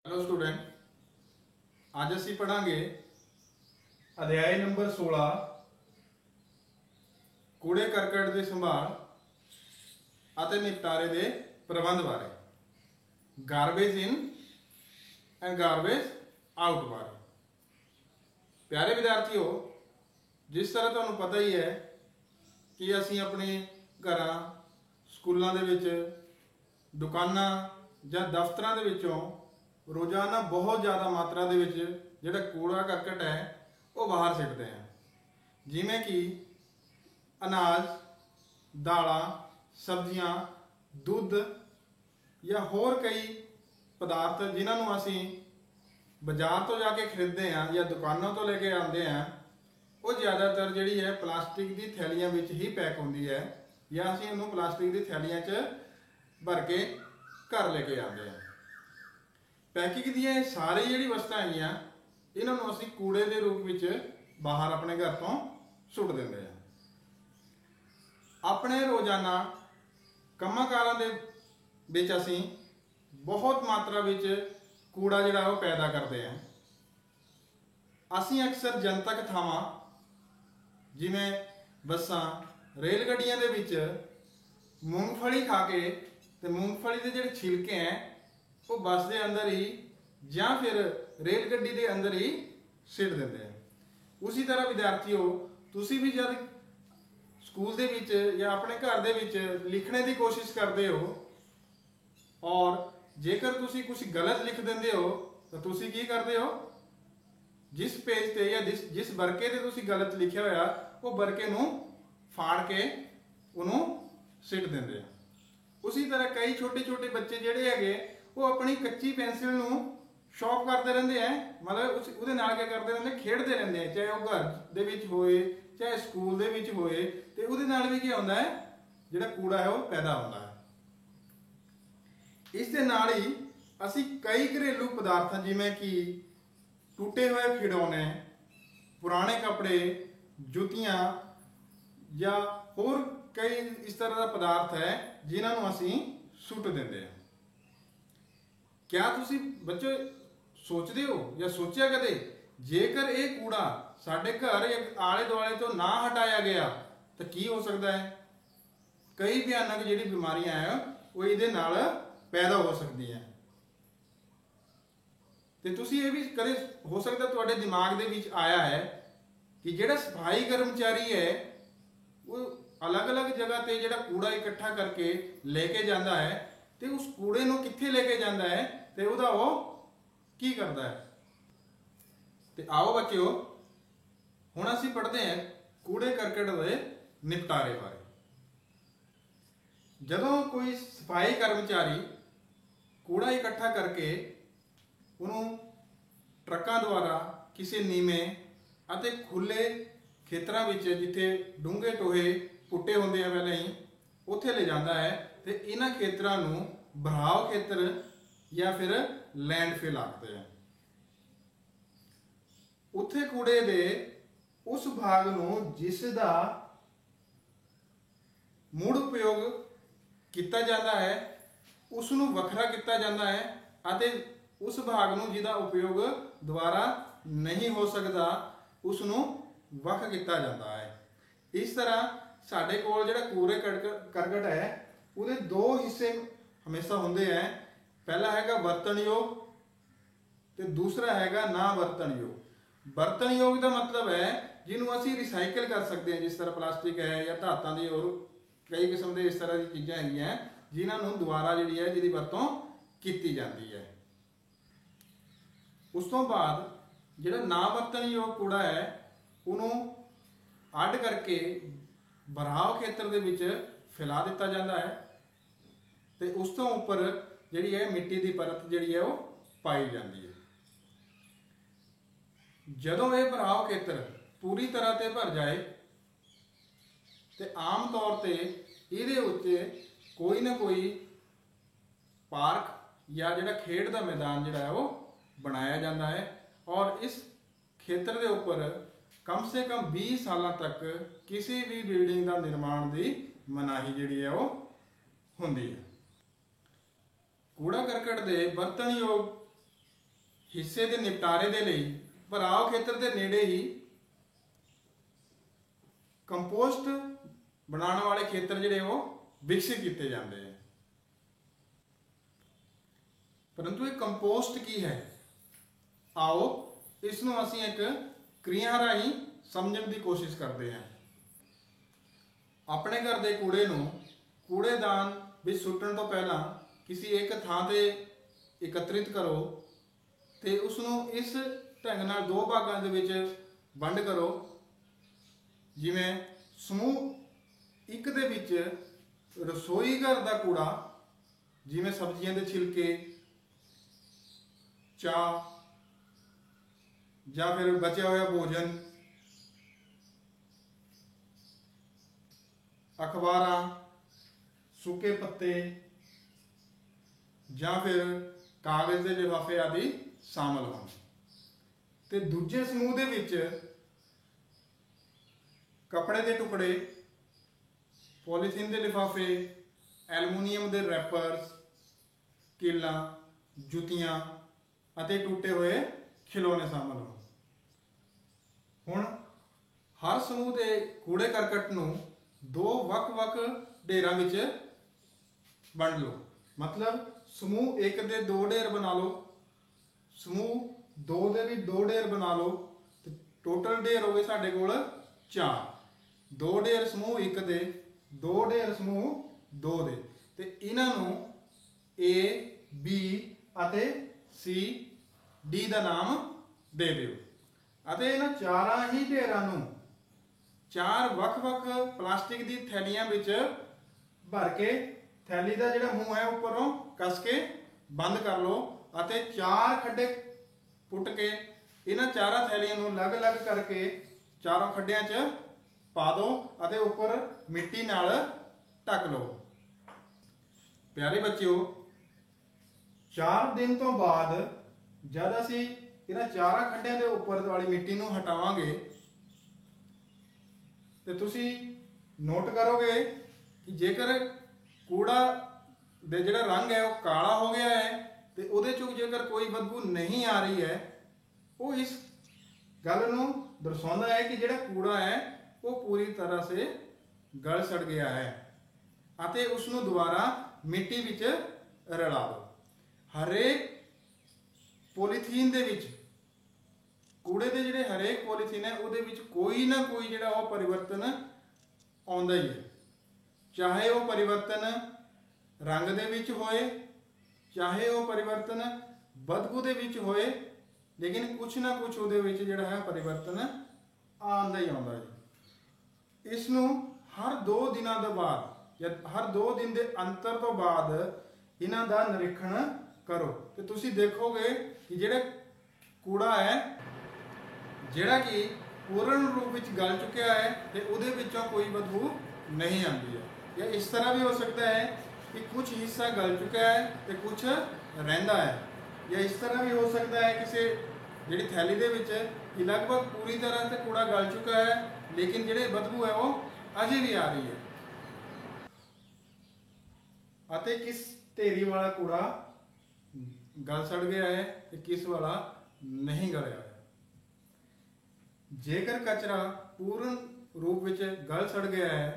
Hello student, आज असी पढ़ांगे अध्याय नंबर 16 कूड़े करकट की संभाल ਅਤੇ निपटारे के प्रबंध बारे, garbage in and garbage out बारे। प्यारे विद्यार्थियों, जिस तरह तुहानू पता ही है कि असी अपने घर स्कूलों के विच दुकानां जां दफ्तरां दे विचों रोजाना बहुत ज़्यादा मात्रा दे विच जिहड़ा कूड़ा करकट है वो बाहर सिੱਟਦੇ हैं। जिमें कि अनाज, दालां, सब्जियां, दुध या होर कई पदार्थ जिन्होंने असी बाजार तो जाके खरीदते हैं या दुकानों तो लेके आते हैं, वो ज़्यादातर जिहड़ी है प्लास्टिक की थैलियां विच ही पैक होंदी है या असी उन्होंने प्लास्टिक की थैलियां च भर के घर लेके आते हैं। पैकिंग दी सारी जी वस्तुएं हैं इन्होंने असी कूड़े के रूप में बाहर अपने घर तो सुट देंगे हैं। अपने रोजाना कामां दे विच असी बहुत मात्रा विच कूड़ा जिहड़ा वो पैदा करते हैं। असी अक्सर जनतक थावां जिवें बसां, रेल गड्डियां दे विच मूंगफली खा के ते मूंगफली के जिहड़े छिलके हैं वो बस के अंदर ही या फिर रेल गड्डी के अंदर ही सिट देंगे हैं। उसी तरह विद्यार्थियों, तुसी भी जब स्कूल दे विच या अपने घर दे विच लिखने की कोशिश करते हो और जेकर तुसी कुछ गलत लिख देंगे हो तो तुसी की करते हो, जिस पेज ते या जिस बरके ते तुसी गलत लिखा होया वो बरके नूं फाड़ के उन्हों सिट देंगे। उसी तरह कई छोटे छोटे बच्चे जिहड़े हैगे वो अपनी कच्ची पेंसिल नूं शॉर्प करते रहते हैं, मतलब उसदे नाल क्या करते रहते, खेडते रहते हैं, चाहे वो घर दे विच होए चाहे स्कूल दे विच होए, ते उहदे नाल भी क्या होंदा है, जिहड़ा कूड़ा है वो पैदा होंदा है। इस दे नाल ही असी कई घरेलू पदार्थ जिवें कि टूटे हुए खिडौने, पुराने कपड़े, जुतियां या होर कई इस तरह का पदार्थ है जिन्होंने असी सुट देंगे हैं। क्या तुसी बच्चों सोचते हो या सोचा कदे, जेकर ये कूड़ा साडे घर या आले दुआले तो ना हटाया गया तो की हो सकता है? कई भयानक जिहड़ी बीमारियां हैं वो इहदे नाल पैदा हो सकती हैं। ते तुसी ये भी कदे हो सकता तुहाडे दिमाग दे विच आया है कि जिहड़ा सफाई कर्मचारी है वो अलग अलग जगह ते जिहड़ा कूड़ा इकट्ठा करके लेके जाता है, तो उस कूड़े नूं कित्थे लेके जाता है ते उहदा वो की करता है। तो आओ बच्चों, हुण असीं पढ़ते हैं कूड़े करकट के निपटारे बारे। जदों कोई सफाई कर्मचारी कूड़ा इकट्ठा करके उन्होंने ट्रकों द्वारा किसी नीवें अते खुले खेतरां विच जिथे डूंघे टोहे पुट्टे होंदे हैं पहले ही उत्थे ले जाता है, तो इन्हां खेतरां नूं भराव खेतर या फिर लैंडफिल आखते हैं। उत्थे कूड़े दे उस भाग नूं जिसदा मुड़ उपयोग किया जाता है उसनूं वखरा किया जाता है अते उस भाग नूं जिहदा उपयोग दोबारा नहीं हो सकता उसनूं वख किया जाता है। इस तरह साडे कोल जिहड़ा कूड़े करकट है उहदे दो हिस्से हमेशा होंदे हैं। पहला हैगा वरतनयोग ते दूसरा हैगा ना वरतनयोग। वरतनयोग का मतलब है जिन्हों असी रिसाइकल कर सकते हैं, जिस तरह प्लास्टिक है या धातां दी और कई किस्म के इस तरह की चीज़ां हैगियां जिन्होंने दोबारा जिहड़ी है जिहदी वरतों कीती जाती है। उस तो बाद जिहड़ा ना वरतनयोग कूड़ा है उन्होंने अड करके भराव खेतर दे विच फैला दिता जाता है, तो उस तो उपर जिहड़ी है मिट्टी की परत जिहड़ी है वो पाई जाती है। जदों यह भराव खेतर पूरी तरह से भर जाए तो आम तौर पर इहदे उत्ते कोई ना कोई पार्क या जिहड़ा खेड का मैदान जिहड़ा है वो बनाया जाता है और इस खेतर के उपर कम से कम 20 साल तक किसी भी बिल्डिंग का निर्माण की मनाही जिहड़ी है वो हुंदी है। कूड़ा करकट के बरतनयोग ਹਿੱਸੇ ਦੇ ਨਿਪਟਾਰੇ ਦੇ ਲਈ ਭਰਾਵ ਖੇਤਰ ਦੇ ਨੇੜੇ ਹੀ ਕੰਪੋਸਟ ਬਣਾਉਣ ਵਾਲੇ ਖੇਤਰ ਜਿਹੜੇ ਉਹ ਵਿਕਸਿਤ ਕੀਤੇ ਜਾਂਦੇ हैं। परंतु ਇਹ ਕੰਪੋਸਟ ਕੀ ਹੈ, ਆਓ ਇਸ ਨੂੰ ਅਸੀਂ ਇੱਕ क्रिया ਰਾਹੀਂ ਸਮਝਣ ਦੀ ਕੋਸ਼ਿਸ਼ ਕਰਦੇ ਹਾਂ। ਆਪਣੇ ਘਰ ਦੇ ਕੂੜੇ ਨੂੰ ਕੂੜੇਦਾਨ ਵਿੱਚ ਸੁੱਟਣ ਤੋਂ ਪਹਿਲਾਂ ਕਿਸੇ ਇੱਕ ਥਾਂ ਤੇ ਇਕੱਤਰਿਤ ਕਰੋ ਤੇ ਉਸ ਨੂੰ ਇਸ ਢੰਗ ਨਾਲ ਦੋ ਭਾਗਾਂ ਦੇ ਵਿੱਚ ਵੰਡ ਕਰੋ। ਜਿਵੇਂ ਸਮੂਹ ਇੱਕ ਦੇ ਵਿੱਚ ਰਸੋਈ ਘਰ ਦਾ ਕੂੜਾ, ਜਿਵੇਂ ਸਬਜ਼ੀਆਂ ਦੇ ਛਿਲਕੇ, ਚਾਹ ਜਾਂ ਫਿਰ ਬਚਿਆ ਹੋਇਆ ਭੋਜਨ, ਅਖਬਾਰਾਂ, सूखे पत्ते ਜਾਂ ਫਿਰ ਕਾਗਜ਼ ਦੇ ਲਿਫਾਫੇ ਆਦि ਸ਼ਾਮਲ ਹਨ। ਤੇ ਦੂਜੇ ਸਮੂਹ ਦੇ ਵਿੱਚ ਕੱਪੜੇ ਦੇ ਟੁਕੜੇ, ਪੋਲੀਥੀਨ ਦੇ ਲਿਫਾਫੇ, ਐਲੂਮੀਨੀਅਮ ਦੇ ਰੈਪਰਸ, ਕੀਲਾਂ, ਜੁੱਤੀਆਂ ਅਤੇ ਟੁੱਟੇ ਹੋਏ ਖਿਡੌਣੇ ਸ਼ਾਮਲ ਹਨ। ਹੁਣ ਹਰ ਸਮੂਹ ਦੇ ਕੂੜੇ ਕਰਕਟ ਨੂੰ ਦੋ ਵੱਖ-ਵੱਖ ਢੇਰਾਂ ਵਿੱਚ ਵੰਡ ਲਓ। मतलब समूह एक दे दो ढेर बना लो, समूह दो दे भी दो ढेर बना लो, तो टोटल ढेर हो गए साडे कोल 4। दो ढेर समूह एक दे, दो ढेर समूह दो दे, ते इन्हां नूं A, B ਅਤੇ C, D ਦਾ ਨਾਮ ਦੇ ਦਿਓ ਅਤੇ ਇਹਨਾਂ ਚਾਰਾਂ ਹੀ ਢੇਰਾਂ ਨੂੰ ਚਾਰ ਵੱਖ-ਵੱਖ ਪਲਾਸਟਿਕ ਦੀ ਥੈਲੀਆਂ ਵਿੱਚ ਭਰ ਕੇ थैली का जो मूँह है उपरों कस के बंद कर लो और चार खड्डे पुट के इन्हां चारों थैलियां नूं अलग अलग करके चारों खड्डियां च पा दो और उपर मिट्टी नाल ढक लो। प्यारे बच्चों, 4 दिन तो बाद जब असी इन्हां चारों खड्डियां के उपर वाली मिट्टी नूं हटावांगे तो तुसी नोट करोगे कि जेकर कूड़ा दे जिहड़ा रंग है वो काला हो गया है तो उहदे चों जेकर कोई बदबू नहीं आ रही है, वो इस गल नूं दर्शाउंदा है कि जिहड़ा कूड़ा है वो पूरी तरह से गल सड़ गया है अते उसनूं दोबारा मिट्टी विच रला दो। हरेक पॉलीथीन दे विच कूड़े दे जिहड़े हरेक पॉलीथीन है उहदे विच कोई ना कोई जिहड़ा वो परिवर्तन आउंदा ही है, चाहे वो परिवर्तन रंग दे विच होए, चाहे वो परिवर्तन बदबू दे विच होए, लेकिन कुछ ना कुछ उहदे विच जिहड़ा है परिवर्तन आंदा ही आंदा है। इस नूं हर 2 दिनां दे बाद या हर 2 दिन दे अंतर तो बाद इन्हां दा निरीक्षण करो ते तुसीं देखोगे कि जिहड़ा कूड़ा है जिहड़ा कि पूर्ण रूप विच गल चुकिया है ते उहदे विचों कोई बदबू नहीं आती है। या इस तरह भी हो सकता है कि कुछ हिस्सा गल चुका है तो कुछ रहिंदा है, या इस तरह भी हो सकता है किसी जिहड़ी थैली दे विच कि लगभग पूरी तरह से कूड़ा गल चुका है लेकिन जिहड़ी बदबू है वो अजे भी आ रही है। अते किस ढेरी वाला कूड़ा गल सड़ गया है तो किस वाला नहीं गलिया है। जेकर कचरा पूर्ण रूप विच गल सड़ गया है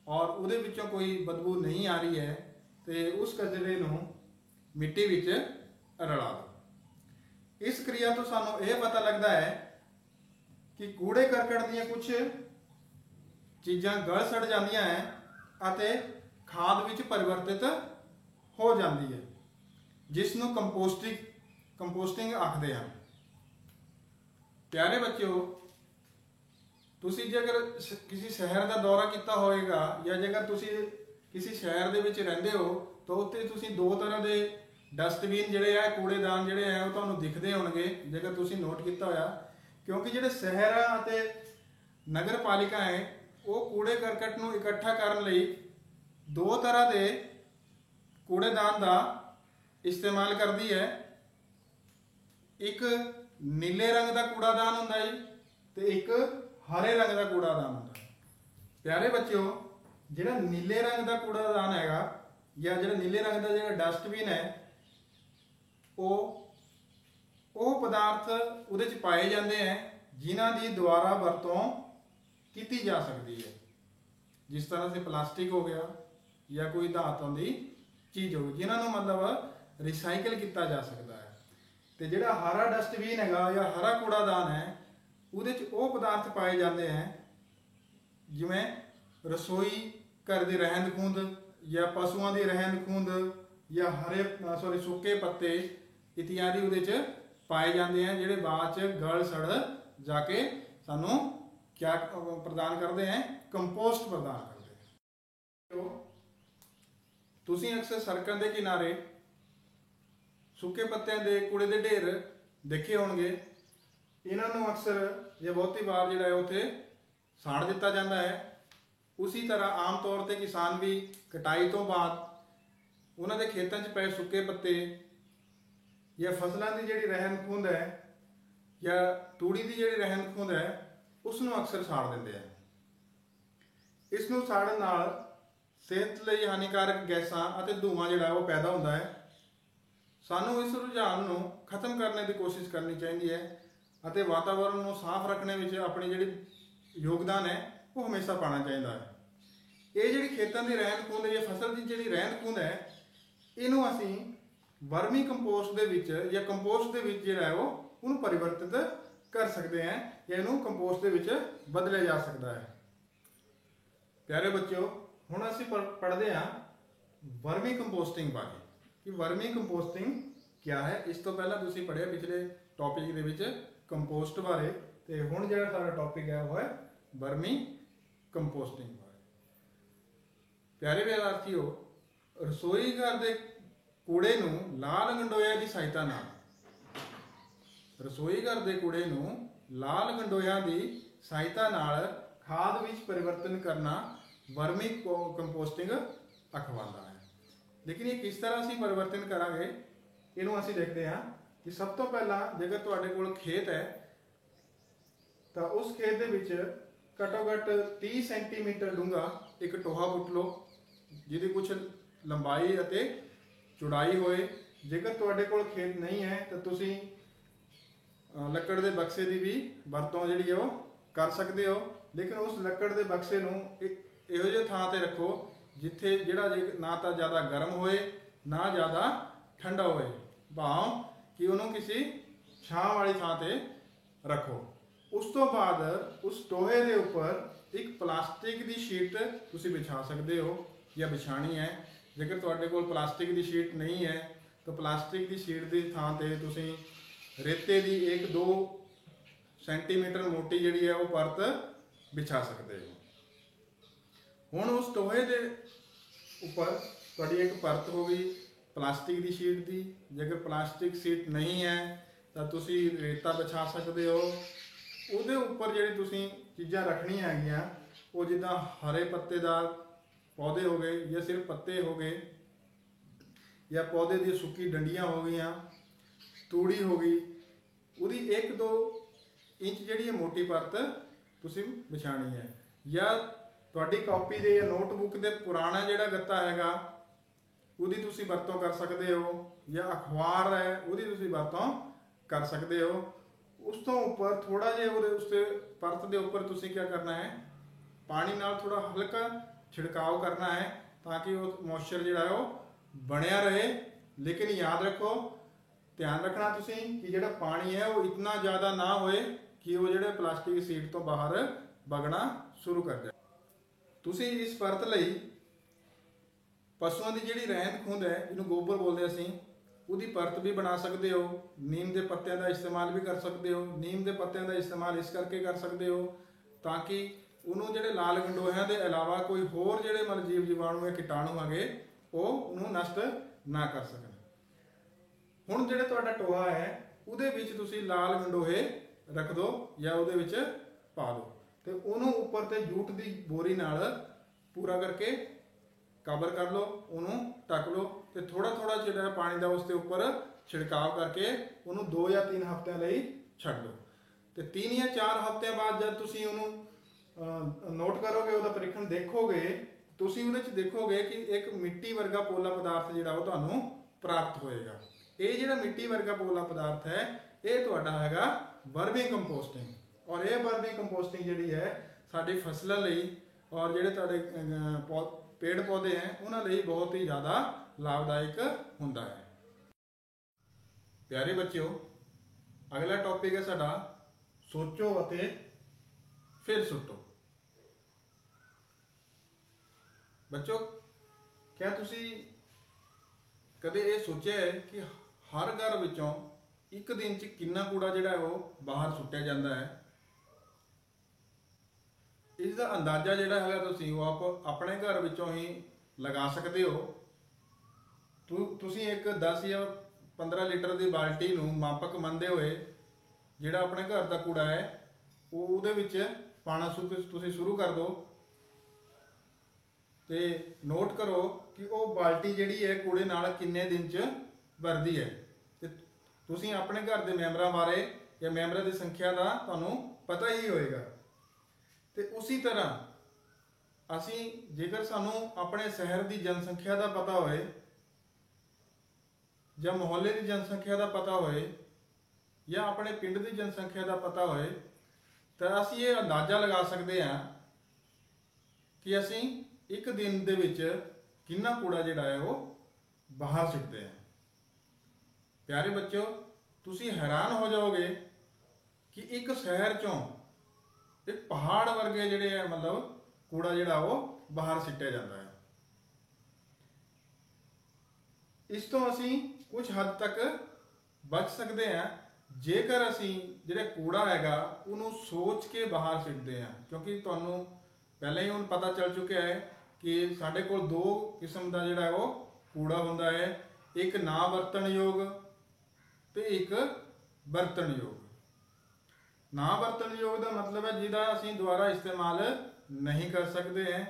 और उहदे विचों कोई बदबू नहीं आ रही है तो उस कचरे नूं मिट्टी विच रला दो। इस क्रिया तो सानू यह पता लगता है कि कूड़े करकट दीयां कुछ चीज़ां गल सड़ जांदियां हैं अते खाद विच परिवर्तित हो जाती है, जिसनूं कंपोस्टिंग आखदे हैं। प्यारे बच्चों, तुसी जेकर किसी शहर का दौरा किया होएगा या जेकर तुसी किसी शहर दे विच रहिंदे हो तो उत्ते तुसी 2 तरह के डस्टबिन जिहड़े आ कूड़ेदान जिहड़े है वो तुहानूं दिखदे होणगे जेकर तुसी नोट किया होया, क्योंकि जिहड़े शहर अते नगर पालिका है वो कूड़े करकट नूं इकट्ठा करन लई 2 तरह के कूड़ेदान का इस्तेमाल करती है। एक नीले रंग का कूड़ादान हुंदा है ते एक हरे रंग का कूड़ादान होता है। प्यारे बच्चों, जिहड़ा नीले रंग का कूड़ादान हैगा या जिहड़ा नीले रंग का जिहड़ा डस्टबिन है वो ਉਹ ਪਦਾਰਥ ਉਹਦੇ ਚ ਪਾਏ ਜਾਂਦੇ ਹੈ ਜਿਨ੍ਹਾਂ ਦੀ ਦੁਬਾਰਾ ਵਰਤੋਂ ਕੀਤੀ ਜਾ ਸਕਦੀ ਹੈ। ਜਿਸ ਤਰ੍ਹਾਂ ਸੇ ਪਲਾਸਟਿਕ ਹੋ ਗਿਆ ਜਾਂ ਕੋਈ ਧਾਤਾਂ ਦੀ ਚੀਜ਼ ਹੋ ਗਈ, ਜਿਨ੍ਹਾਂ ਨੂੰ ਮਤਲਬ ਰਿਸਾਈਕਲ ਕੀਤਾ ਜਾ ਸਕਦਾ ਹੈ। ਤੇ ਜਿਹੜਾ ਹਰਾ ਡਸਟਬਿਨ ਹੈਗਾ ਜਾਂ ਹਰਾ ਕੂੜਾਦਾਨ ਹੈ, ਉਹਦੇ ਚ ਉਹ ਪਦਾਰਥ ਪਾਏ ਜਾਂਦੇ ਹੈ ਜਿਵੇਂ ਰਸੋਈ ਘਰ ਦੀ ਰਹਿੰਦ ਖੂੰਹਦ ਜਾਂ ਪਸ਼ੂਆਂ ਦੀ ਰਹਿੰਦ ਖੂੰਹਦ ਜਾਂ ਸੁੱਕੇ ਪੱਤੇ ਇਤਿਆਦਿ ਉਹਦੇ ਚ ਪਾਏ ਜਾਂਦੇ हैं, ਜਿਹੜੇ ਬਾਅਦ ਚ ਗਲ ਸੜ ਜਾ ਕੇ ਸਾਨੂੰ क्या प्रदान करते हैं, कंपोस्ट प्रदान करते हैं। ਤੁਸੀਂ ਅਕਸਰ ਸੜਕਾਂ ਦੇ ਕਿਨਾਰੇ ਸੁੱਕੇ ਪੱਤਿਆਂ ਦੇ ਕੂੜੇ ਦੇ ਢੇਰ ਦੇਖੇ ਹੋਣਗੇ। ਇਹਨਾਂ ਨੂੰ ਅਕਸਰ ਜਾਂ ਬਹੁਤੀ ਵਾਰ ਜਿਹੜਾ ਹੈ ਉੱਥੇ ਸਾੜ ਦਿੱਤਾ ਜਾਂਦਾ ਹੈ। ਉਸੇ ਤਰ੍ਹਾਂ ਆਮ ਤੌਰ ਤੇ ਕਿਸਾਨ ਵੀ ਕਟਾਈ ਤੋਂ ਬਾਅਦ ਉਹਨਾਂ ਦੇ ਖੇਤਾਂ 'ਚ ਪਏ ਸੁੱਕੇ ਪੱਤੇ ਜਾਂ ਫਸਲਾਂ ਦੀ ਜਿਹੜੀ ਰਹਿੰਦ ਖੂੰਹਦ ਹੈ ਜਾਂ ਤੂੜੀ ਦੀ ਜਿਹੜੀ ਰਹਿੰਦ ਖੂੰਹਦ ਹੈ ਉਸ ਨੂੰ ਅਕਸਰ ਸਾੜ ਦਿੰਦੇ ਆ। ਇਸ ਨੂੰ ਸਾੜਨ ਨਾਲ ਸਿਹਤ ਲਈ ਹਾਨੀਕਾਰਕ ਗੈਸਾਂ ਅਤੇ ਧੂੰਆਂ ਜਿਹੜਾ ਉਹ ਪੈਦਾ ਹੁੰਦਾ ਹੈ। ਸਾਨੂੰ ਇਸ ਰੁਝਾਨ ਨੂੰ ਖਤਮ ਕਰਨ ਦੀ ਕੋਸ਼ਿਸ਼ ਕਰਨੀ ਚਾਹੀਦੀ ਹੈ ਅਤੇ ਵਾਤਾਵਰਣ ਨੂੰ ਸਾਫ਼ ਰੱਖਣੇ ਵਿੱਚ ਆਪਣੀ ਜਿਹੜੀ ਯੋਗਦਾਨ ਹੈ ਉਹ ਹਮੇਸ਼ਾ ਪਾਉਣਾ ਚਾਹੀਦਾ ਹੈ। ਇਹ ਜਿਹੜੀ ਖੇਤਾਂ ਦੀ ਰਹਿੰਦ ਖੂੰਹਦ ਜਾਂ ਫਸਲ ਦੀ ਜਿਹੜੀ ਰਹਿੰਦ ਖੂੰਹਦ ਹੈ, ਇਹਨੂੰ ਅਸੀਂ ਵਰਮੀ ਕੰਪੋਸਟ ਦੇ ਵਿੱਚ ਜਾਂ ਕੰਪੋਸਟ ਦੇ ਵਿੱਚ ਜਿਹੜਾ ਹੈ ਉਹਨੂੰ ਪਰਿਵਰਤਿਤ ਕਰ ਸਕਦੇ ਹਾਂ ਜਾਂ ਇਹਨੂੰ ਕੰਪੋਸਟ ਦੇ ਵਿੱਚ ਬਦਲਿਆ ਜਾ ਸਕਦਾ ਹੈ। ਪਿਆਰੇ ਬੱਚਿਓ, ਹੁਣ ਅਸੀਂ ਪੜ੍ਹਦੇ ਹਾਂ ਵਰਮੀ ਕੰਪੋਸਟਿੰਗ ਬਾਰੇ ਕਿ ਵਰਮੀ ਕੰਪੋਸਟਿੰਗ क्या है। ਇਸ ਤੋਂ ਪਹਿਲਾਂ ਤੁਸੀਂ ਪੜ੍ਹਿਆ ਪਿਛਲੇ ਟੌਪਿਕ ਦੇ ਵਿੱਚ ਕੰਪੋਸਟ ਬਾਰੇ, ਤੇ ਹੁਣ ਜਿਹੜਾ ਸਾਡਾ ਟੌਪਿਕ ਹੈ ਉਹ ਹੈ ਵਰਮੀ ਕੰਪੋਸਟਿੰਗ ਬਾਰੇ। ਪਿਆਰੇ ਵਿਦਿਆਰਥੀਓ, ਰਸੋਈ ਘਰ ਦੇ ਕੂੜੇ ਨੂੰ ਲਾਲ ਗੰਡੋਇਆਂ ਦੀ ਸਹਾਇਤਾ ਨਾਲ ਖਾਦ ਵਿੱਚ ਪਰਿਵਰਤਨ ਕਰਨਾ ਵਰਮੀ ਕੰਪੋਸਟਿੰਗ ਅਖਵਾਉਂਦਾ ਹੈ। ਲੇਕਿਨ ਇਹ ਕਿਸ ਤਰ੍ਹਾਂ ਅਸੀਂ ਪਰਿਵਰਤਨ ਕਰਾਂਗੇ, ਇਹਨੂੰ ਅਸੀਂ ਦੇਖਦੇ ਹਾਂ ਕਿ ਸਭ ਤੋਂ ਪਹਿਲਾਂ ਜੇਕਰ ਤੁਹਾਡੇ ਕੋਲ ਖੇਤ ਹੈ ਤਾਂ ਉਸ ਖੇਤ ਦੇ ਵਿੱਚ ਘੱਟੋ ਘੱਟ 30 ਸੈਂਟੀਮੀਟਰ ਡੂੰਘਾ ਇੱਕ ਟੋਹਾ ਪੁੱਟ ਲਓ ਜਿਹਦੀ ਕੁਝ ਲੰਬਾਈ ਅਤੇ ਚੌੜਾਈ ਹੋਏ। ਜੇਕਰ ਤੁਹਾਡੇ ਕੋਲ ਖੇਤ ਨਹੀਂ ਹੈ ਤਾਂ ਤੁਸੀਂ ਲੱਕੜ ਦੇ ਬਕਸੇ ਦੀ ਵੀ ਵਰਤੋਂ ਜਿਹੜੀ ਹੈ ਉਹ ਕਰ ਸਕਦੇ ਹੋ। ਲੇਕਿਨ ਉਸ ਲੱਕੜ ਦੇ ਬਕਸੇ ਨੂੰ ਇਹੋ ਜਿਹੇ ਥਾਂ ਤੇ ਰੱਖੋ ਜਿੱਥੇ ਜਿਹੜਾ ਨਾ ਤਾਂ ਜ਼ਿਆਦਾ ਗਰਮ ਹੋਏ ਨਾ ਜ਼ਿਆਦਾ ਠੰਡਾ ਹੋਏ, ਭਾਵ ਕਿ ਉਹਨੂੰ ਕਿਸੇ ਛਾਂ ਵਾਲੀ ਥਾਂ ਤੇ ਰੱਖੋ। ਉਸ ਤੋਂ ਬਾਅਦ ਉਸ ਟੋਹੇ ਦੇ ਉੱਪਰ ਇੱਕ ਪਲਾਸਟਿਕ ਦੀ ਸ਼ੀਟ ਤੁਸੀਂ ਵਿਛਾ ਸਕਦੇ ਹੋ ਜਾਂ ਵਿਛਾਣੀ ਹੈ। ਜੇਕਰ ਤੁਹਾਡੇ ਕੋਲ ਪਲਾਸਟਿਕ ਦੀ ਸ਼ੀਟ ਨਹੀਂ ਹੈ ਤਾਂ ਪਲਾਸਟਿਕ ਦੀ ਸ਼ੀਟ ਦੀ ਥਾਂ ਤੇ ਤੁਸੀਂ ਰੇਤੇ ਦੀ 1-2 ਸੈਂਟੀਮੀਟਰ ਮੋਟੀ ਜਿਹੜੀ ਹੈ ਉਹ ਪਰਤ ਵਿਛਾ ਸਕਦੇ ਹੋ। ਹੁਣ ਉਸ ਟੋਹੇ ਦੇ ਉੱਪਰ ਤੁਹਾਡੀ ਇੱਕ ਪਰਤ ਹੋ ਗਈ ਪਲਾਸਟਿਕ ਦੀ ਸ਼ੀਟ ਦੀ। ਜੇਕਰ ਪਲਾਸਟਿਕ ਸ਼ੀਟ ਨਹੀਂ ਹੈ ਤਾਂ ਤੁਸੀਂ ਰੇਤਾ ਵਿਛਾ ਸਕਦੇ ਹੋ। ਉਹਦੇ ਉੱਪਰ ਜਿਹੜੀ ਤੁਸੀਂ ਚੀਜ਼ਾਂ ਰੱਖਣੀਆਂ ਹੈਗੀਆਂ ਉਹ ਜਿੱਦਾਂ ਹਰੇ ਪੱਤੇਦਾਰ ਪੌਦੇ ਹੋ ਗਏ ਜਾਂ ਸਿਰਫ ਪੱਤੇ ਹੋ ਗਏ ਜਾਂ ਪੌਦੇ ਦੀ ਸੁੱਕੀ ਡੰਡੀਆਂ ਹੋ ਗਈਆਂ, ਤੂੜੀ ਹੋ ਗਈ, ਉਹਦੀ 1-2 ਇੰਚ ਜਿਹੜੀ ਹੈ ਮੋਟੀ ਪਰਤ ਤੁਸੀਂ ਵਿਛਾਣੀ ਹੈ। ਜਾਂ ਤੁਹਾਡੀ ਕਾਪੀ ਦੇ ਜਾਂ ਨੋਟਬੁੱਕ ਦੇ ਪੁਰਾਣਾ ਜਿਹੜਾ ਗੱਤਾ ਹੈਗਾ ਉਹਦੀ ਤੁਸੀਂ ਵਰਤੋਂ ਕਰ ਸਕਦੇ ਹੋ, ਜਾਂ ਅਖਬਾਰ ਹੈ ਉਹਦੀ ਤੁਸੀਂ ਵਰਤੋਂ ਕਰ ਸਕਦੇ ਹੋ। ਉਸ ਤੋਂ ਉੱਪਰ ਥੋੜਾ ਜਿਹਾ ਉਸ ਪਰਤ ਦੇ ਉੱਪਰ ਤੁਸੀਂ ਕੀ ਕਰਨਾ ਹੈ, ਪਾਣੀ ਨਾਲ ਥੋੜਾ ਹਲਕਾ ਛਿੜਕਾਓ ਕਰਨਾ ਹੈ ਤਾਂ ਕਿ ਉਹ ਮੋਇਸਚਰ ਜਿਹੜਾ ਹੈ ਉਹ ਬਣਿਆ ਰਹੇ। ਲੇਕਿਨ ਯਾਦ ਰੱਖੋ, ਧਿਆਨ ਰੱਖਣਾ ਤੁਸੀਂ ਕਿ ਜਿਹੜਾ ਪਾਣੀ ਹੈ ਉਹ ਇਤਨਾ ਜ਼ਿਆਦਾ ਨਾ ਹੋਏ ਕਿ ਉਹ ਜਿਹੜੇ ਪਲਾਸਟਿਕ ਸ਼ੀਟ ਤੋਂ ਬਾਹਰ ਵਗਣਾ ਸ਼ੁਰੂ ਕਰ ਜਾਏ। ਤੁਸੀਂ ਇਸ ਪਰਤ ਲਈ ਪਸ਼ੂਆਂ ਦੀ ਜਿਹੜੀ ਰਹਿੰਦ ਖੂੰਹਦ ਹੈ, ਇਹਨੂੰ ਗੋਬਰ ਬੋਲਦੇ ਅਸੀਂ, ਉਹਦੀ ਪਰਤ ਵੀ ਬਣਾ ਸਕਦੇ ਹੋ। ਨੀਮ ਦੇ ਪੱਤਿਆਂ ਦਾ ਇਸਤੇਮਾਲ ਵੀ ਕਰ ਸਕਦੇ ਹੋ। ਨੀਮ ਦੇ ਪੱਤਿਆਂ ਦਾ ਇਸਤੇਮਾਲ ਇਸ ਕਰਕੇ ਕਰ ਸਕਦੇ ਹੋ ਤਾਂ ਕਿ ਉਹਨੂੰ ਜਿਹੜੇ ਲਾਲ ਗੰਡੋਇਆਂ ਦੇ ਇਲਾਵਾ ਕੋਈ ਹੋਰ ਜਿਹੜੇ ਮਤਲਬ ਜੀਵ ਜੀਵਾਣੂ ਜਾਂ ਕੀਟਾਣੂ ਹੈਗੇ ਉਹ ਉਹਨੂੰ ਨਸ਼ਟ ਨਾ ਕਰ ਸਕਣ। ਹੁਣ ਜਿਹੜਾ ਤੁਹਾਡਾ ਟੋਹਾ ਹੈ ਉਹਦੇ ਵਿੱਚ ਤੁਸੀਂ ਲਾਲ ਗੰਡੋਏ ਰੱਖ ਦਿਓ ਜਾਂ ਉਹਦੇ ਵਿੱਚ ਪਾ ਦਿਓ ਤੇ ਉਹਨੂੰ ਉੱਪਰ ਤੇ ਜੂਟ ਦੀ ਬੋਰੀ ਨਾਲ ਪੂਰਾ ਕਰਕੇ ਕਵਰ ਕਰ ਲਓ, ਉਹਨੂੰ ਢੱਕ ਲਓ ਤੇ ਥੋੜਾ ਥੋੜਾ ਜਿਹੜਾ ਪਾਣੀ ਦਾ ਉਸ ਦੇ ਉੱਪਰ ਛਿੜਕਾਅ ਕਰਕੇ ਉਹਨੂੰ 2 ਜਾਂ 3 ਹਫ਼ਤਿਆਂ ਲਈ ਛੱਡ ਦਿਓ। ਤੇ 3 ਜਾਂ 4 ਹਫ਼ਤਿਆਂ ਬਾਅਦ ਜਦ ਤੁਸੀਂ ਉਹਨੂੰ ਨੋਟ ਕਰੋਗੇ, ਉਹਦਾ ਪਰੀਖਣ ਦੇਖੋਗੇ, ਤੁਸੀਂ ਉਹਦੇ 'ਚ ਦੇਖੋਗੇ ਕਿ ਇੱਕ ਮਿੱਟੀ ਵਰਗਾ ਪੋਲਾ ਪਦਾਰਥ ਜਿਹੜਾ ਉਹ ਤੁਹਾਨੂੰ ਪ੍ਰਾਪਤ ਹੋਏਗਾ। ਇਹ ਜਿਹੜਾ ਮਿੱਟੀ ਵਰਗਾ ਪੋਲਾ ਪਦਾਰਥ ਹੈ ਇਹ ਤੁਹਾਡਾ ਹੈਗਾ ਵਰਮੀ ਕੰਪੋਸਟਿੰਗ। ਔਰ ਇਹ ਵਰਮੀ ਕੰਪੋਸਟਿੰਗ ਜਿਹੜੀ ਹੈ ਸਾਡੀ ਫਸਲਾਂ ਲਈ ਔਰ ਜਿਹੜੇ ਤੁਹਾਡੇ ਪੇੜ ਪੌਦੇ ਹੈ ਉਹਨਾਂ ਲਈ ਬਹੁਤ ਹੀ ਜ਼ਿਆਦਾ ਲਾਭਦਾਇਕ ਹੁੰਦਾ ਹੈ। ਪਿਆਰੇ ਬੱਚਿਓ, ਅਗਲਾ ਟੌਪਿਕ ਹੈ ਸਾਡਾ ਸੋਚੋ ਅਤੇ ਫਿਰ ਸੁੱਟੋ। ਬੱਚੋ, क्या ਤੁਸੀਂ ਕਦੇ ਇਹ ਸੋਚਿਆ ਹੈ ਕਿ ਹਰ ਘਰ ਵਿੱਚੋਂ ਇੱਕ ਦਿਨ 'ਚ ਕਿੰਨਾ ਕੂੜਾ ਜਿਹੜਾ ਹੈ ਉਹ ਬਾਹਰ ਸੁੱਟਿਆ ਜਾਂਦਾ ਹੈ? ਇਸ ਦਾ ਅੰਦਾਜ਼ਾ ਜਿਹੜਾ ਹੈਗਾ ਤੁਸੀਂ ਉਹ ਆਪ ਆਪਣੇ ਘਰ ਵਿੱਚੋਂ ਹੀ ਲਗਾ ਸਕਦੇ ਹੋ। ਤੁਸੀਂ ਇੱਕ 10 ਜਾਂ 15 ਲੀਟਰ ਦੀ ਬਾਲਟੀ ਨੂੰ ਮਾਪਕ ਮੰਨਦੇ ਹੋਏ ਜਿਹੜਾ ਆਪਣੇ ਘਰ ਦਾ ਕੂੜਾ ਹੈ ਉਹਦੇ ਵਿੱਚ ਪਾਣਾ ਤੁਸੀਂ ਸ਼ੁਰੂ ਕਰ ਦਿਓ ਤੇ ਨੋਟ ਕਰੋ ਕਿ ਉਹ ਬਾਲਟੀ ਜਿਹੜੀ ਹੈ ਕੂੜੇ ਨਾਲ ਕਿੰਨੇ ਦਿਨ 'ਚ ਭਰਦੀ ਹੈ। ਤੇ ਤੁਸੀਂ ਆਪਣੇ ਘਰ ਦੇ ਮੈਂਬਰਾਂ ਬਾਰੇ ਜਾਂ ਮੈਂਬਰਾਂ ਦੀ ਸੰਖਿਆ ਦਾ ਤੁਹਾਨੂੰ ਪਤਾ ਹੀ ਹੋਏਗਾ। ਤੇ ਉਸੇ ਤਰ੍ਹਾਂ ਅਸੀਂ ਜੇਕਰ ਸਾਨੂੰ ਆਪਣੇ ਸ਼ਹਿਰ ਦੀ ਜਨਸੰਖਿਆ ਦਾ ਪਤਾ ਹੋਏ ਜਾਂ ਮੁਹੱਲੇ ਦੀ ਜਨਸੰਖਿਆ ਦਾ ਪਤਾ ਹੋਏ ਜਾਂ ਆਪਣੇ ਪਿੰਡ ਦੀ ਜਨਸੰਖਿਆ ਦਾ ਪਤਾ ਹੋਏ ਤਾਂ ਅਸੀਂ ਇਹ ਅੰਦਾਜ਼ਾ ਲਗਾ ਸਕਦੇ ਹਾਂ ਕਿ ਅਸੀਂ ਇੱਕ ਦਿਨ ਦੇ ਵਿੱਚ ਕਿੰਨਾ ਕੂੜਾ ਜਿਹੜਾ ਹੈ ਉਹ ਬਾਹਰ ਸੁੱਟਦੇ ਹਾਂ। ਪਿਆਰੇ ਬੱਚਿਓ, ਤੁਸੀਂ ਹੈਰਾਨ ਹੋ ਜਾਓਗੇ ਕਿ ਇੱਕ ਸ਼ਹਿਰ ਚੋਂ ਇੱਕ ਪਹਾੜ ਵਰਗੇ ਜਿਹੜੇ ਹੈ ਮਤਲਬ ਕੂੜਾ ਜਿਹੜਾ ਉਹ ਬਾਹਰ ਸਿੱਟਿਆ ਜਾਂਦਾ ਹੈ। ਇਸ ਤੋਂ ਅਸੀਂ ਕੁਝ ਹੱਦ ਤੱਕ ਬਚ ਸਕਦੇ ਹਾਂ ਜੇਕਰ ਅਸੀਂ ਜਿਹੜਾ ਕੂੜਾ ਹੈਗਾ ਉਹਨੂੰ ਸੋਚ ਕੇ ਬਾਹਰ ਸਿੱਟਦੇ ਹਾਂ। ਕਿਉਂਕਿ ਤੁਹਾਨੂੰ ਪਹਿਲਾਂ ਹੀ ਹੁਣ ਪਤਾ ਚੱਲ ਚੁੱਕਿਆ ਹੈ ਕਿ ਸਾਡੇ ਕੋਲ ਦੋ ਕਿਸਮ ਦਾ ਜਿਹੜਾ ਉਹ ਕੂੜਾ ਹੁੰਦਾ ਹੈ, ਇੱਕ ਨਾ ਵਰਤਣਯੋਗ ਤੇ ਇੱਕ ਵਰਤਣਯੋਗ। ਨਾ ਵਰਤਣਯੋਗ ਦਾ ਮਤਲਬ ਹੈ ਜਿਹਦਾ ਅਸੀਂ ਦੁਬਾਰਾ ਇਸਤੇਮਾਲ ਨਹੀਂ ਕਰ ਸਕਦੇ हैं।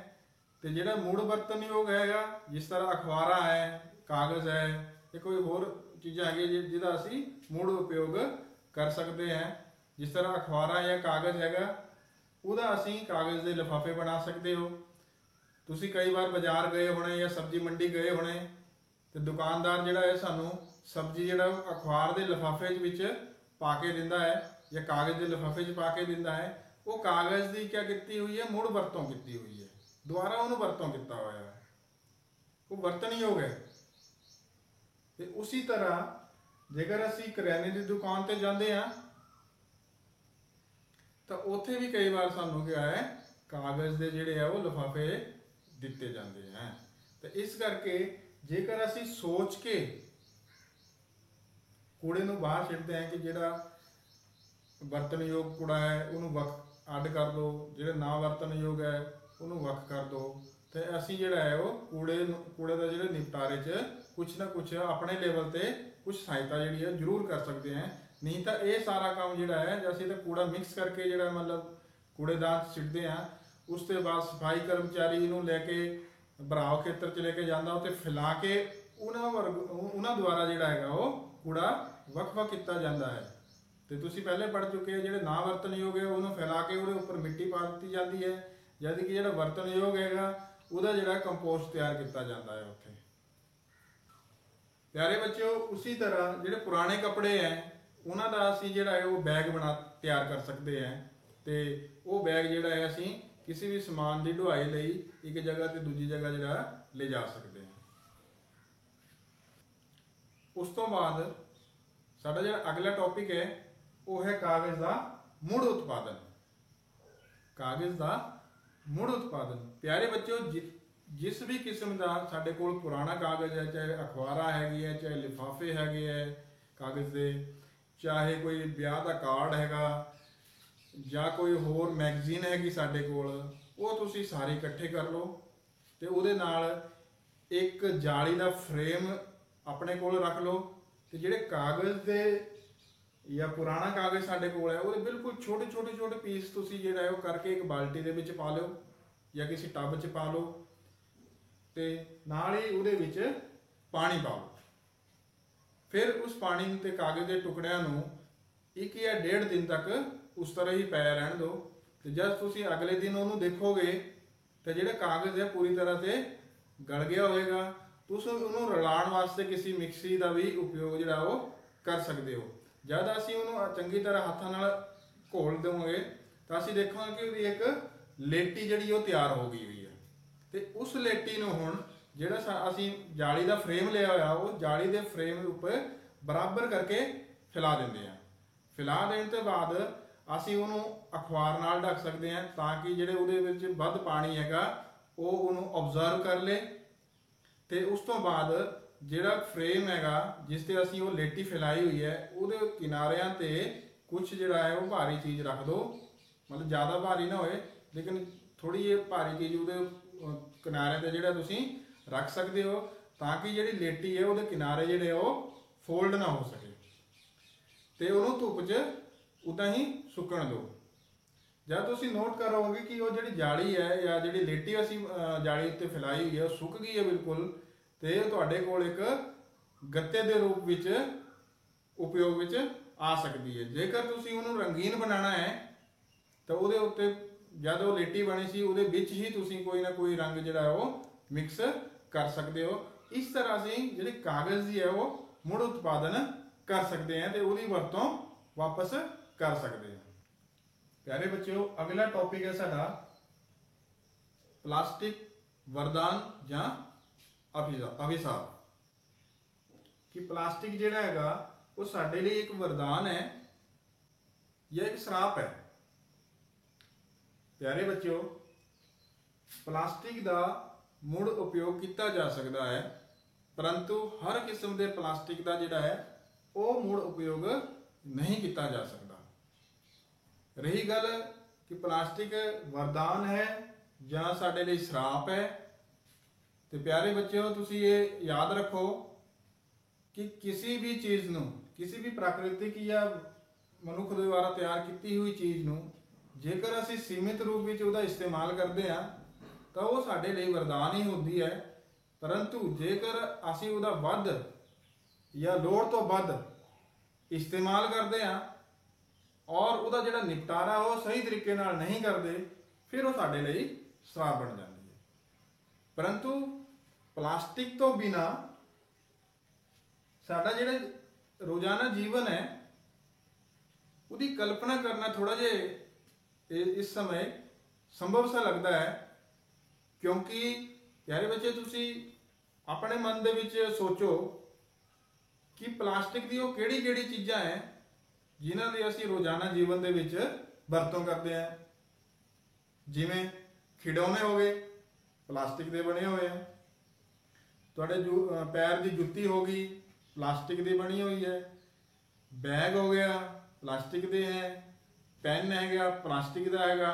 ਤੇ ਜਿਹੜਾ ਮੁੜ ਵਰਤਣਯੋਗ ਹੈਗਾ, ਜਿਸ ਤਰ੍ਹਾਂ ਅਖਬਾਰਾਂ ਹੈ, ਕਾਗਜ਼ ਹੈ, ਇਹ ਕੋਈ ਹੋਰ ਚੀਜ਼ਾਂ ਹੈਗੀਆਂ ਜਿਹਦਾ ਅਸੀਂ ਮੁੜ ਉਪਯੋਗ ਕਰ ਸਕਦੇ ਹਾਂ। ਜਿਸ ਤਰ੍ਹਾਂ ਅਖਬਾਰਾਂ ਜਾਂ ਕਾਗਜ਼ ਹੈਗਾ ਉਹਦਾ ਅਸੀਂ ਕਾਗਜ਼ ਦੇ ਲਿਫਾਫੇ ਬਣਾ ਸਕਦੇ ਹੋ। ਤੁਸੀਂ ਕਈ ਵਾਰ ਬਾਜ਼ਾਰ ਗਏ ਹੋਣੇ ਜਾਂ ਸਬਜ਼ੀ ਮੰਡੀ ਗਏ ਹੋਣੇ ਤੇ ਦੁਕਾਨਦਾਰ ਜਿਹੜਾ ਹੈ ਸਾਨੂੰ ਸਬਜ਼ੀ ਜਿਹੜਾ ਅਖਬਾਰ ਦੇ ਲਿਫਾਫੇ ਵਿੱਚ ਪਾ ਕੇ ਦਿੰਦਾ ਹੈ ਜਾਂ ਕਾਗਜ਼ ਦੇ ਲਿਫਾਫੇ 'ਚ ਪਾ ਕੇ ਦਿੰਦਾ ਹੈ। ਉਹ ਕਾਗਜ਼ ਦੀ ਕਿਆ ਕੀਤੀ ਹੋਈ ਹੈ? ਮੁੜ ਵਰਤੋਂ ਕੀਤੀ ਹੋਈ ਹੈ, ਦੁਬਾਰਾ ਉਹਨੂੰ ਵਰਤੋਂ ਕੀਤਾ ਹੋਇਆ ਹੈ, ਉਹ ਵਰਤਣਯੋਗ ਹੈ। ਤੇ ਉਸੇ ਤਰ੍ਹਾਂ ਜੇਕਰ ਅਸੀਂ ਕਰਿਆਨੇ ਦੀ ਦੁਕਾਨ ਤੇ ਜਾਂਦੇ ਹਾਂ ਤਾਂ ਉੱਥੇ ਵੀ ਕਈ ਵਾਰ ਸਾਨੂੰ ਕਿਹਾ ਹੈ ਕਾਗਜ਼ ਦੇ ਜਿਹੜੇ ਆ ਉਹ ਲਿਫਾਫੇ ਦਿੱਤੇ ਜਾਂਦੇ ਹਨ। ਤੇ ਇਸ ਕਰਕੇ ਜੇਕਰ ਅਸੀਂ ਸੋਚ ਕੇ ਕੂੜੇ ਨੂੰ ਬਾਹਰ ਸਿੱਟਦੇ ਹਾਂ ਕਿ ਜਿਹੜਾ ਵਰਤਣਯੋਗ ਕੂੜਾ ਹੈ ਉਹਨੂੰ ਅੱਡ ਕਰ ਦਿਓ, ਜਿਹੜਾ ਨਾ ਵਰਤਣਯੋਗ ਹੈ ਉਹਨੂੰ ਵੱਖ ਕਰ ਦਿਓ, ਤੇ ਅਸੀਂ ਜਿਹੜਾ ਹੈ ਉਹ ਕੂੜੇ ਦਾ ਜਿਹੜੇ ਨਿਪਟਾਰੇ 'ਚ ਕੁਛ ਨਾ ਕੁਛ ਆਪਣੇ ਲੈਵਲ ਤੇ ਕੁਛ ਸਹਾਇਤਾ ਜਿਹੜੀ ਹੈ ਜ਼ਰੂਰ ਕਰ ਸਕਦੇ ਹਾਂ। ਨਹੀਂ ਤਾਂ ਇਹ ਸਾਰਾ ਕੰਮ ਜਿਹੜਾ ਹੈ ਅਸੀਂ ਤਾਂ ਕੂੜਾ ਮਿਕਸ ਕਰਕੇ ਜਿਹੜਾ ਮਤਲਬ ਕੂੜੇਦਾਨ 'ਚ ਸਿੱਟਦੇ ਹਾਂ, ਉਸ ਤੋਂ ਬਾਅਦ ਸਫਾਈ ਕਰਮਚਾਰੀ ਨੂੰ ਲੈ ਕੇ ਭਰਾਵ ਖੇਤਰ 'ਚ ਲੈ ਕੇ ਜਾਂਦਾ ਉੱਥੇ ਫੈਲਾ ਕੇ ਉਹਨਾਂ ਦੁਆਰਾ ਜਿਹੜਾ ਹੈਗਾ ਉਹ ਕੂੜਾ ਵੱਖ-ਵੱਖ ਕੀਤਾ ਜਾਂਦਾ ਹੈ। ਤੇ ਤੁਸੀਂ ਪਹਿਲੇ ਪੜ੍ਹ ਚੁੱਕੇ ਹੋ ਜਿਹੜੇ ਨਾ ਵਰਤਣਯੋਗ ਹੈ ਉਹਨੂੰ ਫੈਲਾ ਕੇ ਉਹਦੇ ਉੱਪਰ ਮਿੱਟੀ ਪਾ ਦਿੱਤੀ ਜਾਂਦੀ ਹੈ, ਜਦ ਕਿ ਜਿਹੜਾ ਵਰਤਣਯੋਗ ਹੈਗਾ ਉਹਦਾ ਜਿਹੜਾ ਕੰਪੋਸਟ ਤਿਆਰ ਕੀਤਾ ਜਾਂਦਾ ਹੈ ਉੱਥੇ। ਪਿਆਰੇ ਬੱਚਿਓ, ਉਸੇ ਤਰ੍ਹਾਂ ਜਿਹੜੇ ਪੁਰਾਣੇ ਕੱਪੜੇ ਹੈ ਉਹਨਾਂ ਦਾ ਅਸੀਂ ਜਿਹੜਾ ਹੈ ਉਹ ਬੈਗ ਤਿਆਰ ਕਰ ਸਕਦੇ ਹਾਂ। ਤੇ ਉਹ ਬੈਗ ਜਿਹੜਾ ਹੈ ਅਸੀਂ ਕਿਸੇ ਵੀ ਸਮਾਨ ਦੀ ਢੁਆਈ ਲਈ ਇੱਕ ਜਗ੍ਹਾ ਤੇ ਦੂਜੀ ਜਗ੍ਹਾ ਜਿਹੜਾ ਲੈ ਜਾ ਸਕਦੇ ਹਾਂ। ਉਸ ਤੋਂ ਬਾਅਦ ਸਾਡਾ ਜਿਹੜਾ ਅਗਲਾ ਟੌਪਿਕ ਹੈ ਉਹ ਹੈ ਕਾਗਜ਼ ਦਾ ਮੁੜ ਉਤਪਾਦਨ। ਕਾਗਜ਼ ਦਾ ਮੁੜ ਉਤਪਾਦਨ। ਪਿਆਰੇ ਬੱਚਿਓ, ਜਿਸ ਵੀ ਕਿਸਮ ਦਾ ਸਾਡੇ ਕੋਲ ਪੁਰਾਣਾ ਕਾਗਜ਼ ਹੈ, ਚਾਹੇ ਅਖਬਾਰਾਂ ਹੈਗੀ ਹੈ, ਚਾਹੇ ਲਿਫਾਫੇ ਹੈਗੇ ਹੈ ਕਾਗਜ਼ ਦੇ, ਚਾਹੇ ਕੋਈ ਵਿਆਹ ਦਾ ਕਾਰਡ ਹੈਗਾ ਜਾਂ ਕੋਈ ਹੋਰ ਮੈਗਜ਼ੀਨ ਹੈਗੀ ਸਾਡੇ ਕੋਲ, ਉਹ ਤੁਸੀਂ ਸਾਰੇ ਇਕੱਠੇ ਕਰ ਲਓ ਤੇ ਉਹਦੇ ਨਾਲ ਇੱਕ ਜਾਲੀ ਦਾ ਫਰੇਮ ਆਪਣੇ ਕੋਲ ਰੱਖ ਲਓ। ਤੇ ਜਿਹੜੇ ਕਾਗਜ਼ ਦੇ ਜਾਂ ਪੁਰਾਣਾ ਕਾਗਜ਼ ਸਾਡੇ ਕੋਲ ਹੈ ਉਹਦੇ ਬਿਲਕੁਲ ਛੋਟੇ ਪੀਸ ਤੁਸੀਂ ਜਿਹੜਾ ਹੈ ਉਹ ਕਰਕੇ ਇੱਕ ਬਾਲਟੀ ਦੇ ਵਿੱਚ ਪਾ ਲਿਓ ਜਾਂ ਕਿਸੇ ਟੱਬ 'ਚ ਪਾ ਲਓ ਤੇ ਨਾਲ ਹੀ ਉਹਦੇ ਵਿੱਚ ਪਾਣੀ ਪਾਓ। ਫਿਰ ਉਸ ਪਾਣੀ ਤੇ ਕਾਗਜ਼ ਦੇ ਟੁਕੜਿਆਂ ਨੂੰ 1 ਜਾਂ 1.5 ਦਿਨ ਤੱਕ ਉਸ ਤਰ੍ਹਾਂ ਹੀ ਪਿਆ ਰਹਿਣ ਦਿਓ। ਤੇ ਜਦ ਤੁਸੀਂ ਅਗਲੇ ਦਿਨ ਉਹਨੂੰ ਦੇਖੋਗੇ ਤਾਂ ਜਿਹੜਾ ਕਾਗਜ਼ ਹੈ ਪੂਰੀ ਤਰ੍ਹਾਂ ਤੇ ਗਲ ਗਿਆ ਹੋਵੇਗਾ। ਤੁਸੀਂ ਉਹਨੂੰ ਰਲਾਉਣ ਵਾਸਤੇ ਕਿਸੇ ਮਿਕਸੀ ਦਾ ਵੀ ਉਪਯੋਗ ਜਿਹੜਾ ਉਹ ਕਰ ਸਕਦੇ ਹੋ। ਜਦ ਅਸੀਂ ਉਹਨੂੰ ਚੰਗੀ ਤਰ੍ਹਾਂ ਹੱਥਾਂ ਨਾਲ ਘੋਲ ਦੇਵਾਂਗੇ ਤਾਂ ਅਸੀਂ ਦੇਖਾਂਗੇ ਕਿ ਉਹਦੀ ਇੱਕ ਲੇਟੀ ਜਿਹੜੀ ਉਹ ਤਿਆਰ ਹੋ ਗਈ ਹੋਈ ਹੈ। ਤੇ ਉਸ ਲੇਟੀ ਨੂੰ ਹੁਣ ਜਿਹੜਾ ਅਸੀਂ ਜਾਲੀ ਦਾ ਫਰੇਮ ਲਿਆ ਹੋਇਆ ਉਹ ਜਾਲੀ ਦੇ ਫਰੇਮ ਉੱਪਰ ਬਰਾਬਰ ਕਰਕੇ ਫੈਲਾ ਦਿੰਦੇ ਹਾਂ। ਫੈਲਾ ਦੇਣ ਤੋਂ ਬਾਅਦ ਅਸੀਂ ਉਹਨੂੰ ਅਖਬਾਰ ਨਾਲ ਢੱਕ ਸਕਦੇ ਹਾਂ ਤਾਂ ਕਿ ਜਿਹੜੇ ਉਹਦੇ ਵਿੱਚ ਵੱਧ ਪਾਣੀ ਹੈਗਾ ਉਹ ਉਹਨੂੰ ਆਬਜ਼ਰਵ ਕਰ ਲੇ। ਤੇ ਉਸ ਤੋਂ ਬਾਅਦ ਜਿਹੜਾ ਫਰੇਮ ਹੈਗਾ ਜਿਸ ਤੇ ਅਸੀਂ ਉਹ ਲੇਟੀ ਫੈਲਾਈ ਹੋਈ ਹੈ ਉਹਦੇ ਕਿਨਾਰਿਆਂ ਤੇ ਕੁਝ ਜਿਹੜਾ ਹੈ ਉਹ ਭਾਰੀ ਚੀਜ਼ ਰੱਖ ਦਿਓ, ਮਤਲਬ ਜ਼ਿਆਦਾ ਭਾਰੀ ਨਾ ਹੋਏ ਲੇਕਿਨ ਥੋੜੀ ਜਿਹੀ ਭਾਰੀ ਚੀਜ਼ ਉਹਦੇ ਕਿਨਾਰਿਆਂ ਤੇ ਜਿਹੜਾ ਤੁਸੀਂ ਰੱਖ ਸਕਦੇ ਹੋ ਤਾਂ ਕਿ ਜਿਹੜੀ ਲੇਟੀ ਹੈ ਉਹਦੇ ਕਿਨਾਰੇ ਜਿਹੜੇ ਉਹ ਫੋਲਡ ਨਾ ਹੋ ਸਕੇ। ਤੇ ਉਹਨੂੰ ਧੁੱਪ 'ਚ ਉਦਾਂ ਹੀ ਸੁੱਕਣ ਦਿਓ। ਜਦ ਤੁਸੀਂ ਨੋਟ ਕਰੋਗੇ ਕਿ ਉਹ ਜਿਹੜੀ ਜਾਲੀ ਹੈ ਜਾਂ ਜਿਹੜੀ ਲੇਟੀ ਅਸੀਂ ਜਾਲੀ ਉੱਤੇ ਫੈਲਾਈ ਹੋਈ ਹੈ ਉਹ ਸੁੱਕ ਗਈ ਹੈ ਬਿਲਕੁਲ, ਤੇ ਤੁਹਾਡੇ ਕੋਲ ਇੱਕ ਗੱਤੇ ਦੇ ਰੂਪ ਵਿੱਚ ਉਪਯੋਗ ਵਿੱਚ ਆ ਸਕਦੀ ਹੈ। ਜੇਕਰ ਤੁਸੀਂ ਉਹਨੂੰ ਰੰਗੀਨ ਬਣਾਉਣਾ ਹੈ ਤਾਂ ਉਹਦੇ ਉੱਤੇ ਜਦ ਉਹ ਲੇਟੀ ਬਣੀ ਸੀ ਉਹਦੇ ਵਿੱਚ ਹੀ ਤੁਸੀਂ ਕੋਈ ਨਾ ਕੋਈ ਰੰਗ ਜਿਹੜਾ ਉਹ ਮਿਕਸ ਕਰ ਸਕਦੇ ਹੋ। ਇਸ ਤਰ੍ਹਾਂ ਅਸੀਂ ਜਿਹੜੀ ਕਾਗਜ਼ ਦੀ ਹੈ ਉਹ ਮੁੜ ਉਤਪਾਦਨ ਕਰ ਸਕਦੇ ਹਾਂ ਤੇ ਉਹਦੀ ਵਰਤੋਂ ਵਾਪਸ ਕਰ ਸਕਦੇ ਹਾਂ। ਪਿਆਰੇ ਬੱਚਿਓ, ਅਗਲਾ ਟੌਪਿਕ ਹੈ ਸਾਡਾ ਪਲਾਸਟਿਕ ਵਰਦਾਨ ਜਾਂ ਅਭਿਸ਼ਾਪ। ਕਿ ਪਲਾਸਟਿਕ ਜਿਹੜਾ ਹੈਗਾ ਉਹ ਸਾਡੇ ਲਈ ਇੱਕ ਵਰਦਾਨ ਹੈ ਜਾਂ ਇੱਕ ਸ਼ਰਾਪ ਹੈ। ਪਿਆਰੇ ਬੱਚਿਓ, ਪਲਾਸਟਿਕ ਦਾ ਮੁੜ ਉਪਯੋਗ ਕੀਤਾ ਜਾ ਸਕਦਾ ਹੈ ਪਰੰਤੂ ਹਰ ਕਿਸਮ ਦੇ ਪਲਾਸਟਿਕ ਦਾ ਜਿਹੜਾ ਹੈ ਉਹ ਮੁੜ ਉਪਯੋਗ ਨਹੀਂ ਕੀਤਾ ਜਾ ਸਕਦਾ। ਰਹੀ ਗੱਲ ਕਿ ਪਲਾਸਟਿਕ ਵਰਦਾਨ ਹੈ ਜਾਂ ਸਾਡੇ ਲਈ ਸ਼ਰਾਪ ਹੈ, ਤੇ ਪਿਆਰੇ ਬੱਚਿਓ ਤੁਸੀਂ ਇਹ ਯਾਦ ਰੱਖੋ ਕਿ ਕਿਸੇ ਵੀ ਚੀਜ਼ ਨੂੰ, ਕਿਸੇ ਵੀ ਪ੍ਰਾਕ੍ਰਿਤਿਕ ਜਾਂ ਮਨੁੱਖ ਦੇ ਦੁਆਰਾ ਤਿਆਰ ਕੀਤੀ ਹੋਈ ਚੀਜ਼ ਨੂੰ ਜੇਕਰ ਅਸੀਂ ਸੀਮਿਤ ਰੂਪ ਵਿੱਚ ਉਹਦਾ ਇਸਤੇਮਾਲ ਕਰਦੇ ਹਾਂ ਤਾਂ ਉਹ ਸਾਡੇ ਲਈ ਵਰਦਾਨ ਹੀ ਹੁੰਦੀ ਹੈ। ਪਰੰਤੂ ਜੇਕਰ ਅਸੀਂ ਉਹਦਾ ਵੱਧ ਜਾਂ ਲੋੜ ਤੋਂ ਵੱਧ ਇਸਤੇਮਾਲ ਕਰਦੇ ਹਾਂ ਔਰ ਉਹਦਾ ਜਿਹੜਾ ਨਿਪਟਾਰਾ ਉਹ ਸਹੀ ਤਰੀਕੇ ਨਾਲ ਨਹੀਂ ਕਰਦੇ ਫਿਰ ਉਹ ਸਾਡੇ ਲਈ ਸ਼ਰਾਪ ਬਣ ਜਾਂਦੀ ਹੈ। ਪਰੰਤੂ ਪਲਾਸਟਿਕ ਤੋਂ ਬਿਨਾ ਸਾਡਾ ਜਿਹੜਾ ਰੋਜ਼ਾਨਾ ਜੀਵਨ ਹੈ ਉਹਦੀ ਕਲਪਨਾ ਕਰਨਾ ਥੋੜਾ ਜਿਹਾ ਇਸ ਸਮੇਂ ਸੰਭਵ ਸਾ ਲੱਗਦਾ ਹੈ, ਕਿਉਂਕਿ ਪਿਆਰੇ ਬੱਚੇ ਤੁਸੀਂ ਆਪਣੇ ਮਨ ਦੇ ਵਿੱਚ ਸੋਚੋ ਕਿ ਪਲਾਸਟਿਕ ਦੀ ਉਹ ਕਿਹੜੀ ਕਿਹੜੀ ਚੀਜ਼ਾਂ ਹੈ ਜਿਨ੍ਹਾਂ ਦੀ ਅਸੀਂ ਰੋਜ਼ਾਨਾ ਜੀਵਨ ਦੇ ਵਿੱਚ ਵਰਤੋਂ ਕਰਦੇ ਹਾਂ। ਜਿਵੇਂ ਖਿਡੌਣੇ ਹੋ ਗਏ, ਪਲਾਸਟਿਕ ਦੇ ਬਣੇ ਹੋਏ ਆ। ਤੁਹਾਡੇ ਪੈਰ ਦੀ ਜੁੱਤੀ ਹੋ ਗਈ, ਪਲਾਸਟਿਕ ਦੀ ਬਣੀ ਹੋਈ ਹੈ। ਬੈਗ ਹੋ ਗਿਆ, ਪਲਾਸਟਿਕ ਦੇ ਹੈ। ਪੈਨ ਹੈਗਾ, ਪਲਾਸਟਿਕ ਦਾ ਹੈਗਾ।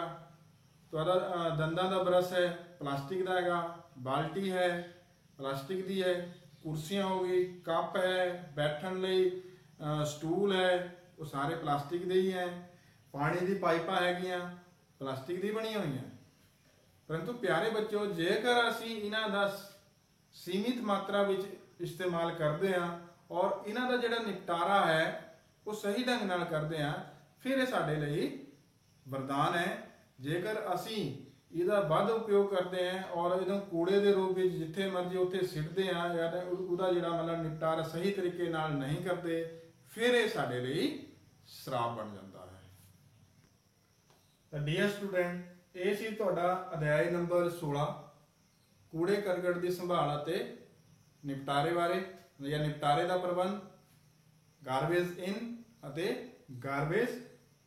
ਤੁਹਾਡਾ ਦੰਦਾਂ ਦਾ ਬਰਸ਼ ਹੈ, ਪਲਾਸਟਿਕ ਦਾ ਹੈਗਾ। ਬਾਲਟੀ ਹੈ, ਪਲਾਸਟਿਕ ਦੀ ਹੈ। ਕੁਰਸੀਆਂ ਹੋ ਗਈ, ਕੱਪ ਹੈ, ਬੈਠਣ ਲਈ ਸਟੂਲ ਹੈ, ਉਹ ਸਾਰੇ ਪਲਾਸਟਿਕ ਦੇ ਹੀ ਹੈ। ਪਾਣੀ ਦੀ ਪਾਈਪਾਂ ਹੈਗੀਆਂ, ਪਲਾਸਟਿਕ ਦੀ ਬਣੀਆਂ ਹੋਈਆਂ। ਪਰੰਤੂ ਪਿਆਰੇ ਬੱਚਿਓ, ਜੇਕਰ ਅਸੀਂ ਇਹਨਾਂ ਦਾ ਸੀਮਿਤ ਮਾਤਰਾ ਵਿੱਚ ਇਸਤੇਮਾਲ ਕਰਦੇ ਹਾਂ ਔਰ ਇਹਨਾਂ ਦਾ ਜਿਹੜਾ ਨਿਪਟਾਰਾ ਹੈ ਉਹ ਸਹੀ ਢੰਗ ਨਾਲ ਕਰਦੇ ਹਾਂ ਫਿਰ ਇਹ ਸਾਡੇ ਲਈ ਵਰਦਾਨ ਹੈ। ਜੇਕਰ ਅਸੀਂ ਇਹਦਾ ਵੱਧ ਉਪਯੋਗ ਕਰਦੇ ਹਾਂ ਔਰ ਇਹਨੂੰ ਕੂੜੇ ਦੇ ਰੂਪ ਵਿੱਚ ਜਿੱਥੇ ਮਰਜ਼ੀ ਉੱਥੇ ਸਿੱਟਦੇ ਹਾਂ ਜਾਂ ਉਹਦਾ ਜਿਹੜਾ ਮਤਲਬ ਨਿਪਟਾਰਾ ਸਹੀ ਤਰੀਕੇ ਨਾਲ ਨਹੀਂ ਕਰਦੇ ਫਿਰ ਇਹ ਸਾਡੇ ਲਈ ਸ਼ਰਾਪ ਬਣ ਜਾਂਦਾ ਹੈ। ਤਾਂ ਡੀਅਰ ਸਟੂਡੈਂਟ, ਇਹ ਸੀ ਤੁਹਾਡਾ ਅਧਿਆਇ ਨੰਬਰ 16 ਕੂੜੇ ਕਰਕਟ ਦੀ ਸੰਭਾਲ ਅਤੇ ਨਿਪਟਾਰੇ ਬਾਰੇ ਜਾਂ ਨਿਪਟਾਰੇ ਦਾ ਪ੍ਰਬੰਧ, ਗਾਰਬੇਜ ਇਨ ਅਤੇ ਗਾਰਬੇਜ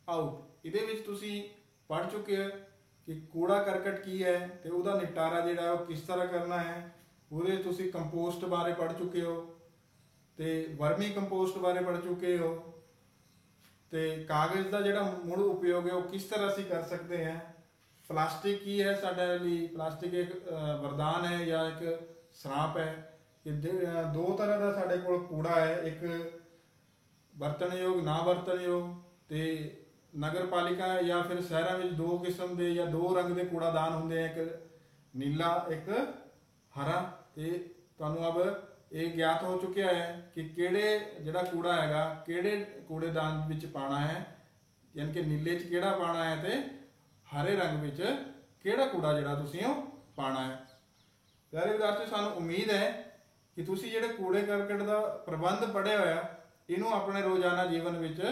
ਆਊਟ। ਇਹਦੇ ਵਿੱਚ ਤੁਸੀਂ ਪੜ੍ਹ ਚੁੱਕੇ ਹੋ ਕਿ ਕੂੜਾ ਕਰਕਟ ਕੀ ਹੈ ਤੇ ਉਹਦਾ ਨਿਪਟਾਰਾ ਜਿਹੜਾ ਉਹ ਕਿਸ ਤਰ੍ਹਾਂ ਕਰਨਾ ਹੈ। ਉਹਦੇ ਤੁਸੀਂ ਕੰਪੋਸਟ ਬਾਰੇ ਪੜ੍ਹ ਚੁੱਕੇ ਹੋ ਤੇ ਵਰਮੀ ਕੰਪੋਸਟ ਬਾਰੇ ਪੜ੍ਹ ਚੁੱਕੇ ਹੋ ਤੇ ਕਾਗਜ਼ ਦਾ ਜਿਹੜਾ ਮੁੜ ਉਪਯੋਗ ਹੈ ਉਹ ਕਿਸ ਤਰ੍ਹਾਂ ਅਸੀਂ ਕਰ ਸਕਦੇ ਹਾਂ। ਪਲਾਸਟਿਕ ਕੀ ਹੈ ਸਾਡੇ ਲਈ, ਪਲਾਸਟਿਕ ਇੱਕ ਵਰਦਾਨ ਹੈ ਜਾਂ ਇੱਕ ਸ਼ਰਾਪ ਹੈ। ਕਿ ਦੋ ਤਰ੍ਹਾਂ ਦਾ ਸਾਡੇ ਕੋਲ ਕੂੜਾ ਹੈ, ਇੱਕ ਵਰਤਣਯੋਗ ਨਾ ਵਰਤਣਯੋਗ। ਤੇ ਨਗਰ ਪਾਲਿਕਾ ਜਾਂ ਫਿਰ ਸ਼ਹਿਰਾਂ ਵਿੱਚ ਦੋ ਕਿਸਮ ਦੇ ਜਾਂ ਦੋ ਰੰਗ ਦੇ ਕੂੜਾਦਾਨ ਹੁੰਦੇ ਆ, ਇੱਕ ਨੀਲਾ ਇੱਕ ਹਰਾ। ਤੇ ਤੁਹਾਨੂੰ ਅਬ ਇਹ ਗਿਆਤ ਹੋ ਚੁੱਕਿਆ ਹੈ ਕਿ ਕਿਹੜੇ ਜਿਹੜਾ ਕੂੜਾ ਹੈਗਾ ਕਿਹੜੇ ਕੂੜੇਦਾਨ ਵਿੱਚ ਪਾਉਣਾ ਹੈ, ਯਾਨੀ ਕਿ ਨੀਲੇ 'ਚ ਕਿਹੜਾ ਪਾਉਣਾ ਹੈ ਤੇ ਹਰੇ ਰੰਗ ਵਿੱਚ ਕਿਹੜਾ ਕੂੜਾ ਜਿਹੜਾ ਤੁਸੀਂ ਉਹ ਪਾਉਣਾ ਹੈ। ਪਿਆਰੇ ਵਿਦਿਆਰਥੀਓ, ਸਾਨੂੰ ਉਮੀਦ ਹੈ ਕਿ ਤੁਸੀਂ ਜਿਹੜੇ ਕੂੜੇ ਕਰਕਟ ਦਾ ਪ੍ਰਬੰਧ ਪੜ੍ਹਿਆ ਹੋਇਆ ਇਹਨੂੰ ਆਪਣੇ ਰੋਜ਼ਾਨਾ ਜੀਵਨ ਵਿੱਚ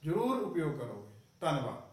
ਜ਼ਰੂਰ ਉਪਯੋਗ ਕਰੋਗੇ। ਧੰਨਵਾਦ।